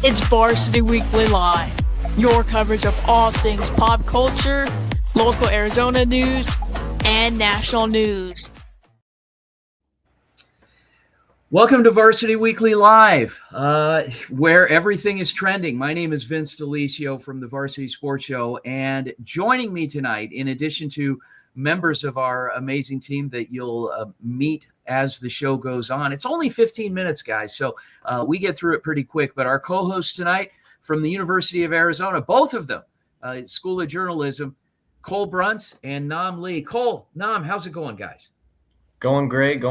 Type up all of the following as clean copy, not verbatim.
It's Varsity Weekly Live, your coverage of all things pop culture, local Arizona news, and national news. Welcome to Varsity Weekly Live, where everything is trending. My name is Vince DeLisio from the Varsity Sports Show, and joining me tonight, in addition to members of our amazing team that you'll meet as the show goes on. It's only 15 minutes, guys, so we get through it pretty quick. But our co-hosts tonight from the University of Arizona, both of them, School of Journalism, Cole Bruntz and Nam Lee. Cole, Nam, how's it going, guys? Going great.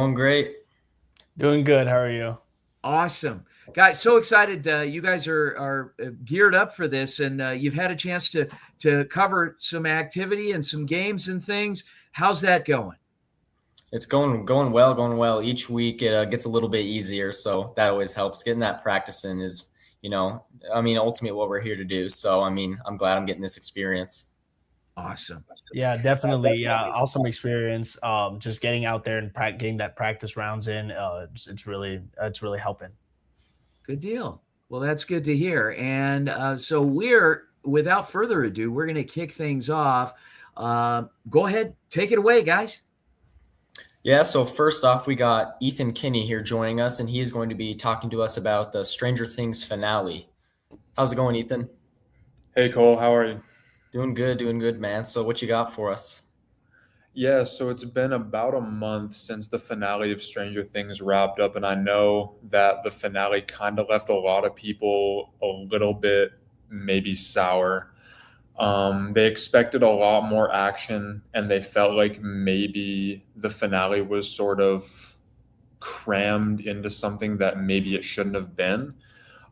Doing good. How are you? Awesome. Guys, so excited. You guys are geared up for this, and you've had a chance to cover some activity and some games and things. How's that going? It's going well. Each week it gets a little bit easier, so that always helps. Getting that practice in is, ultimately what we're here to do. So, I'm glad I'm getting this experience. Awesome. Yeah, definitely. Yeah, awesome experience. Just getting out there and getting that practice rounds in. It's really helping. Good deal. Well, that's good to hear. And so without further ado, we're going to kick things off. Go ahead, take it away, guys. Yeah, so first off, we got Ethan Kinney here joining us, and he is going to be talking to us about the Stranger Things finale. How's it going, Ethan? Hey, Cole, how are you? Doing good, man. So what you got for us? Yeah, so it's been about a month since the finale of Stranger Things wrapped up, and I know that the finale kind of left a lot of people a little bit maybe sour. They expected a lot more action, and they felt like maybe the finale was sort of crammed into something that maybe it shouldn't have been.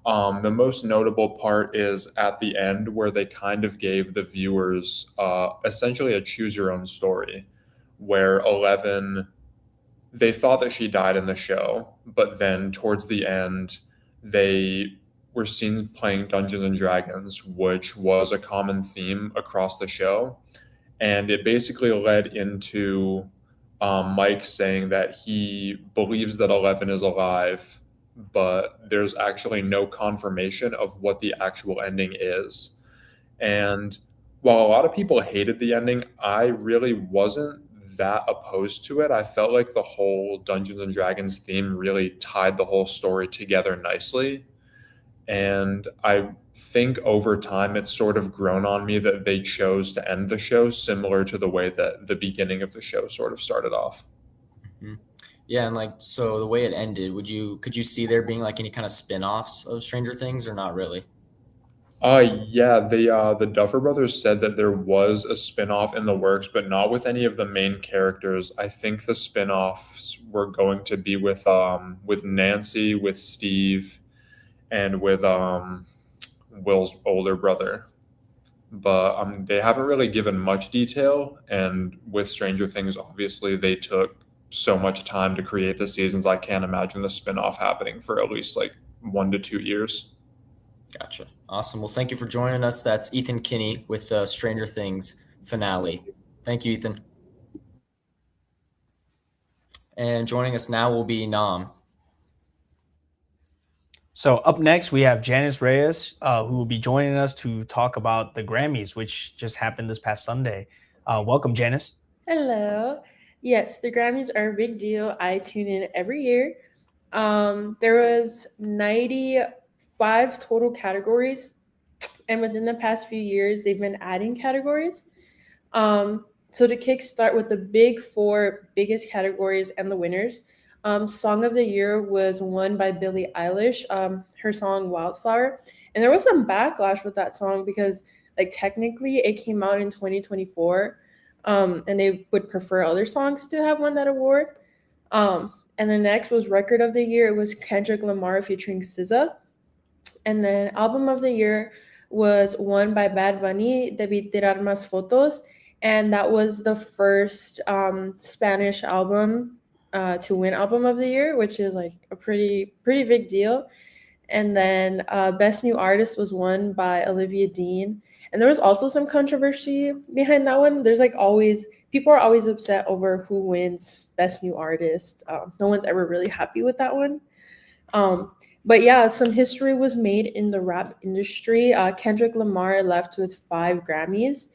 The most notable part is at the end where they kind of gave the viewers essentially a choose your own story, where Eleven, they thought that she died in the show, but then towards the end, they were seen playing Dungeons and Dragons, which was a common theme across the show. And it basically led into Mike saying that he believes that Eleven is alive, but there's actually no confirmation of what the actual ending is. And while a lot of people hated the ending, I really wasn't that opposed to it. I felt like the whole Dungeons and Dragons theme really tied the whole story together nicely. And I think over time it's sort of grown on me that they chose to end the show similar to the way that the beginning of the show sort of started off. Mm-hmm. Yeah, and so the way it ended, could you see there being like any kind of spin-offs of Stranger Things or not really? Yeah, the Duffer Brothers said that there was a spin-off in the works, but not with any of the main characters. I think the spin-offs were going to be with Nancy, with Steve, and with Will's older brother. But they haven't really given much detail, and with Stranger Things, obviously they took so much time to create the seasons. I can't imagine the spin-off happening for at least like 1 to 2 years. Gotcha. Awesome. Well, thank you for joining us. That's Ethan Kinney with the Stranger Things finale. Thank you, Ethan. And joining us now will be Nam. So up next, we have Janice Reyes, who will be joining us to talk about the Grammys, which just happened this past Sunday. Welcome, Janice. Hello. Yes, the Grammys are a big deal. I tune in every year. There was 95 total categories, and within the past few years, they've been adding categories. So to kickstart with the big four biggest categories and the winners, Song of the Year was won by Billie Eilish, her song Wildflower. And there was some backlash with that song because technically it came out in 2024. And they would prefer other songs to have won that award. And the next was Record of the Year. It was Kendrick Lamar featuring SZA. And then Album of the Year was won by Bad Bunny, Debí Tirar Más Fotos. And that was the first Spanish album to win Album of the Year, which is like a pretty big deal. And then Best New Artist was won by Olivia Dean. And there was also some controversy behind that one. There's people are always upset over who wins Best New Artist. No one's ever really happy with that one. But yeah, some history was made in the rap industry. Kendrick Lamar left with 5 Grammys,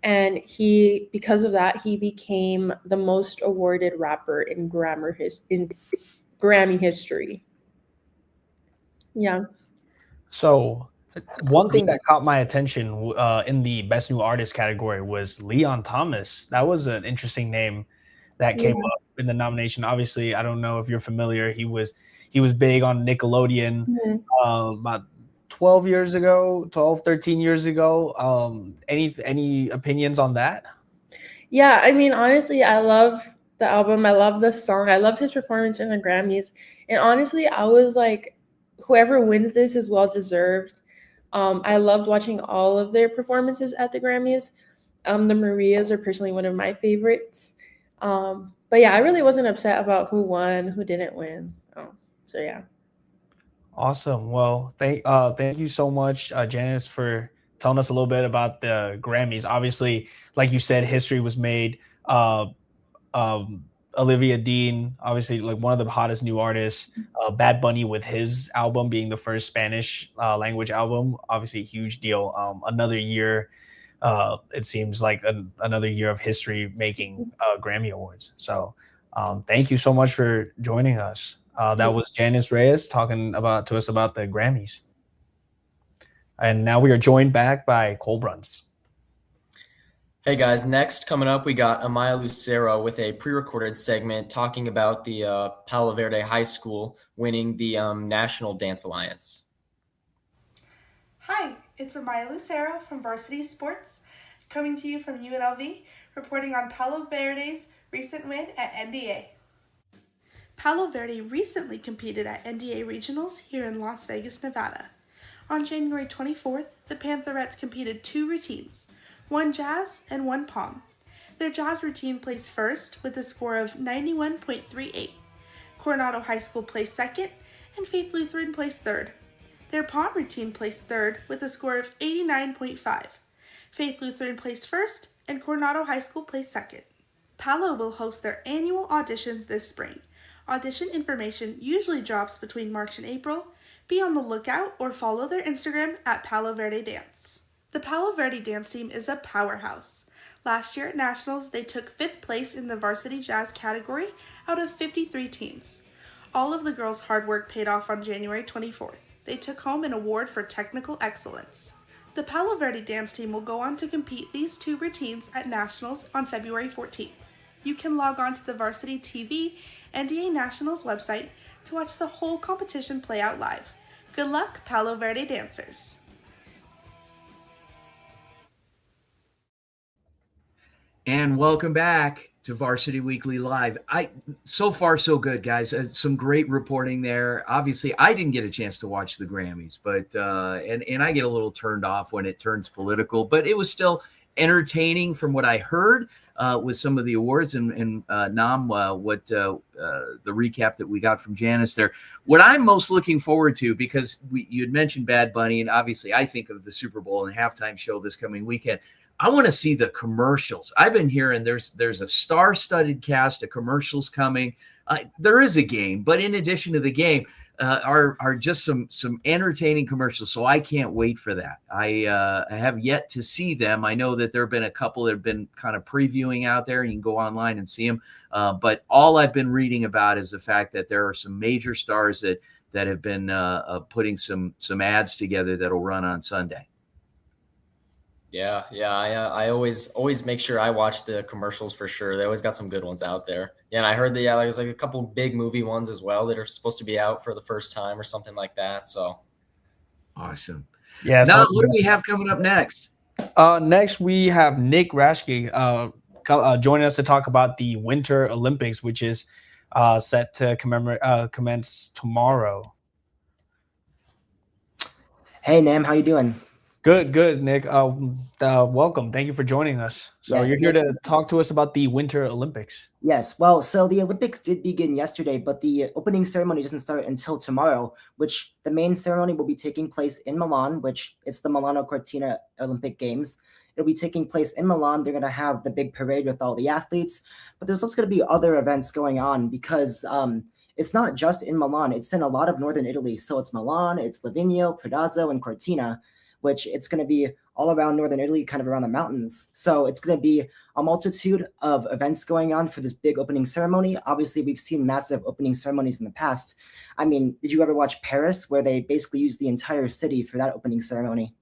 and because of that, he became the most awarded rapper in Grammy history. Yeah. So one thing that caught my attention in the best new artist category was Leon Thomas. That was an interesting name that came Yeah. up in the nomination. Obviously, I don't know if you're familiar. He was big on Nickelodeon Mhm. about 12 years ago, 12, 13 years ago. Any opinions on that? Yeah, I mean, honestly, I love the album. I love the song. I love his performance in the Grammys. And honestly, I was like, whoever wins this is well deserved. I loved watching all of their performances at the Grammys. The Marias are personally one of my favorites. But yeah, I really wasn't upset about who won, who didn't win. So yeah. Awesome. Well, thank you so much, Janice, for telling us a little bit about the Grammys. Obviously, like you said, history was made. Uh, um, Olivia Dean, obviously, like one of the hottest new artists. Bad Bunny with his album being the first Spanish language album, obviously a huge deal. Another year, it seems like another year of history making Grammy Awards. So, thank you so much for joining us. That was Janice Reyes talking to us about the Grammys. And now we are joined back by Cole Bruns. Hey guys, next coming up, we got Amaya Lucero with a pre-recorded segment talking about the Palo Verde High School winning the National Dance Alliance. Hi, it's Amaya Lucero from Varsity Sports, coming to you from UNLV, reporting on Palo Verde's recent win at NDA. Palo Verde recently competed at NDA Regionals here in Las Vegas, Nevada. On January 24th, the Pantherettes competed 2 routines, one jazz and one pom. Their jazz routine placed first with a score of 91.38. Coronado High School placed second, and Faith Lutheran placed third. Their pom routine placed third with a score of 89.5. Faith Lutheran placed first, and Coronado High School placed second. Palo will host their annual auditions this spring. Audition information usually drops between March and April. Be on the lookout or follow their Instagram at Palo Verde Dance. The Palo Verde dance team is a powerhouse. Last year at Nationals, they took 5th place in the varsity jazz category out of 53 teams. All of the girls' hard work paid off on January 24th. They took home an award for technical excellence. The Palo Verde dance team will go on to compete these 2 routines at Nationals on February 14th. You can log on to the Varsity TV NDA Nationals website to watch the whole competition play out live. Good luck, Palo Verde dancers! And welcome back to Varsity Weekly Live. So far so good, guys. Some great reporting there. Obviously, I didn't get a chance to watch the Grammys, but and I get a little turned off when it turns political, but it was still entertaining from what I heard with some of the awards and Nam, what the recap that we got from Janice there. What I'm most looking forward to, because you had mentioned Bad Bunny, and obviously I think of the Super Bowl and halftime show this coming weekend. I want to see the commercials. I've been hearing there's a star-studded cast of commercials coming. There is a game, but in addition to the game, are just some entertaining commercials. So I can't wait for that. I have yet to see them. I know that there have been a couple that have been kind of previewing out there, and you can go online and see them. But all I've been reading about is the fact that there are some major stars that have been putting some ads together that'll run on Sunday. Yeah. I always make sure I watch the commercials for sure. They always got some good ones out there. Yeah, and I heard there's like a couple big movie ones as well that are supposed to be out for the first time or something like that. So awesome. Yeah. Now, what do we have coming up next? Next, we have Nick Rashke joining us to talk about the Winter Olympics, which is set to commence tomorrow. Hey, Nam, how you doing? Good, Nick. Welcome. Thank you for joining us. So Yes, you're here to talk to us about the Winter Olympics. Yes, well, so the Olympics did begin yesterday, but the opening ceremony doesn't start until tomorrow, which the main ceremony will be taking place in Milan, which it's the Milano Cortina Olympic Games. It'll be taking place in Milan. They're going to have the big parade with all the athletes, but there's also going to be other events going on because it's not just in Milan, it's in a lot of northern Italy. So it's Milan, it's Livigno, Predazzo, and Cortina, which it's going to be all around northern Italy, kind of around the mountains. So it's going to be a multitude of events going on for this big opening ceremony. Obviously, we've seen massive opening ceremonies in the past. I mean, did you ever watch Paris, where they basically used the entire city for that opening ceremony?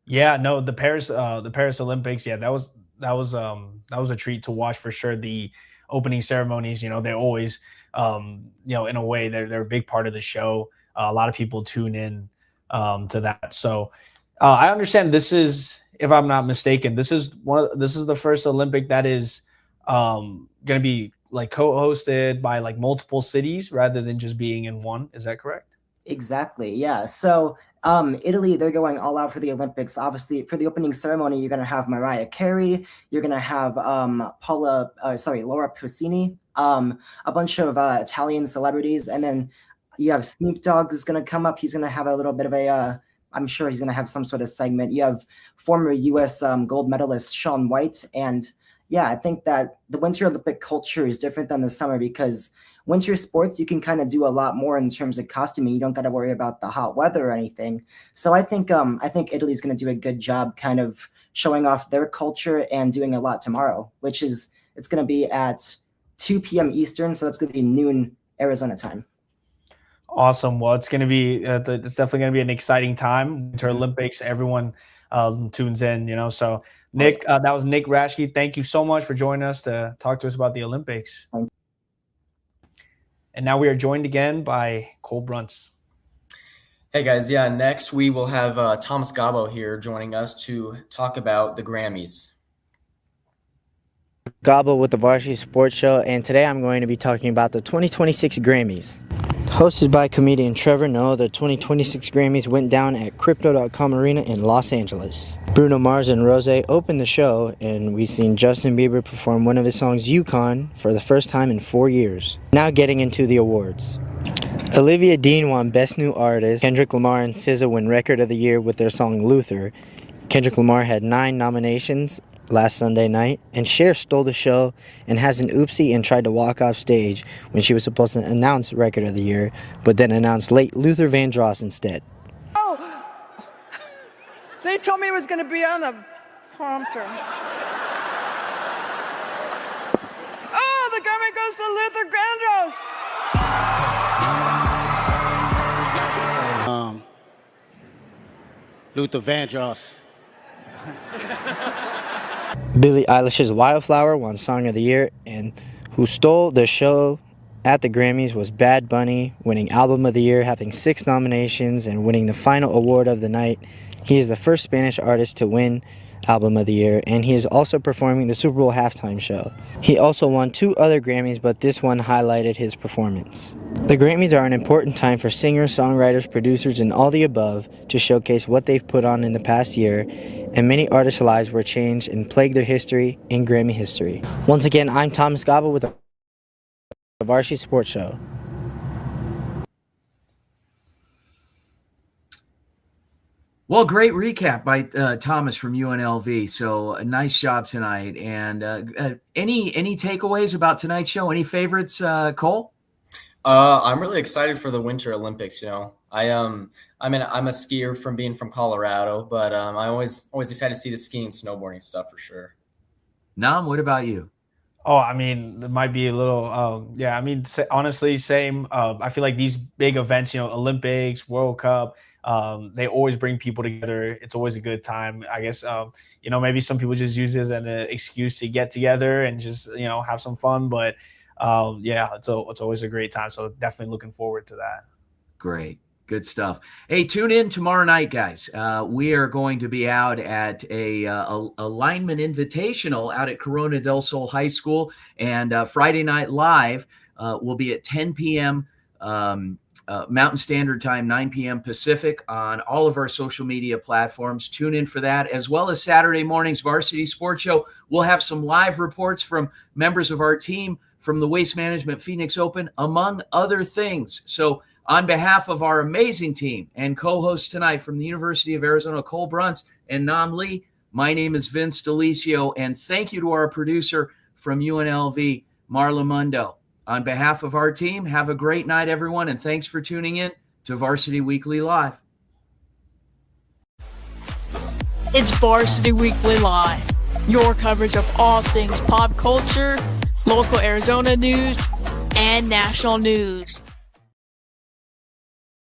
Yeah, no, the Paris Olympics, yeah, that was a treat to watch for sure. The opening ceremonies, they're always in a way they're a big part of the show. A lot of people tune in to that. So I understand this is, if I'm not mistaken, this is the first Olympic that is going to be like co-hosted by like multiple cities rather than just being in one. Is that correct? Exactly. Yeah. So Italy, they're going all out for the Olympics. Obviously, for the opening ceremony, you're going to have Mariah Carey. You're going to have Laura Pausini, a bunch of Italian celebrities, and then you have Snoop Dogg is going to come up. He's going to have a little bit of I'm sure he's going to have some sort of segment. You have former U.S. Gold medalist Shaun White, and yeah, I think that the Winter Olympic culture is different than the summer because winter sports, you can kind of do a lot more in terms of costuming. You don't got to worry about the hot weather or anything. So I think Italy's going to do a good job kind of showing off their culture and doing a lot tomorrow, it's going to be at 2 p.m. Eastern. So that's going to be noon Arizona time. Awesome. Well, it's definitely going to be an exciting time. Winter Olympics, everyone tunes in, So Nick, that was Nick Rashke. Thank you so much for joining us to talk to us about the Olympics. And now we are joined again by Cole Bruntz. Hey guys, yeah, next we will have Thomas Gabo here joining us to talk about the Grammys. Gabo with the Varsity Sports Show, and today I'm going to be talking about the 2026 Grammys. Hosted by comedian Trevor Noah, the 2026 Grammys went down at Crypto.com Arena in Los Angeles. Bruno Mars and Rosé opened the show, and we've seen Justin Bieber perform one of his songs, Yukon, for the first time in 4 years. Now getting into the awards. Olivia Dean won Best New Artist. Kendrick Lamar and SZA win Record of the Year with their song Luther. Kendrick Lamar had 9 nominations last Sunday night, and Cher stole the show and has an oopsie and tried to walk off stage when she was supposed to announce Record of the Year, but then announced late Luther Vandross instead. Oh, they told me it was going to be on the prompter. Oh, the Grammy goes to Luther Vandross. Luther Vandross. Billie Eilish's Wildflower won Song of the Year, and who stole the show at the Grammys was Bad Bunny, winning Album of the Year, having 6 nominations and winning the final award of the night. He is the first Spanish artist to win Album of the Year, and he is also performing the Super Bowl halftime show. He also won 2 other Grammys, but this one highlighted his performance. The Grammys are an important time for singers, songwriters, producers, and all the above to showcase what they've put on in the past year, and many artists' lives were changed and plagued their history in Grammy history. Once again, I'm Thomas Gabo with the Varsity Sports Show. Well, great recap by Thomas from UNLV. So nice job tonight. And any takeaways about tonight's show? Any favorites, Cole? I'm really excited for the Winter Olympics. I'm a skier from being from Colorado, but I'm always excited to see the skiing and snowboarding stuff for sure. Nam, what about you? Oh, I mean, it might be a little, honestly, same. I feel like these big events, Olympics, World Cup, they always bring people together. It's always a good time. I guess, maybe some people just use it as an excuse to get together and just, have some fun. But it's always a great time. So definitely looking forward to that. Great. Good stuff. Hey, tune in tomorrow night, guys. We are going to be out at a lineman invitational out at Corona del Sol High School, and Friday Night Live will be at 10 p.m. Mountain Standard Time, 9 p.m. Pacific on all of our social media platforms. Tune in for that, as well as Saturday morning's Varsity Sports Show. We'll have some live reports from members of our team from the Waste Management Phoenix Open, among other things. So on behalf of our amazing team and co-host tonight from the University of Arizona, Cole Bruntz and Nam Lee, my name is Vince Delicio, and thank you to our producer from UNLV, Marla Mundo. On behalf of our team, have a great night, everyone, and thanks for tuning in to Varsity Weekly Live. It's Varsity Weekly Live, your coverage of all things pop culture, local Arizona news, and national news.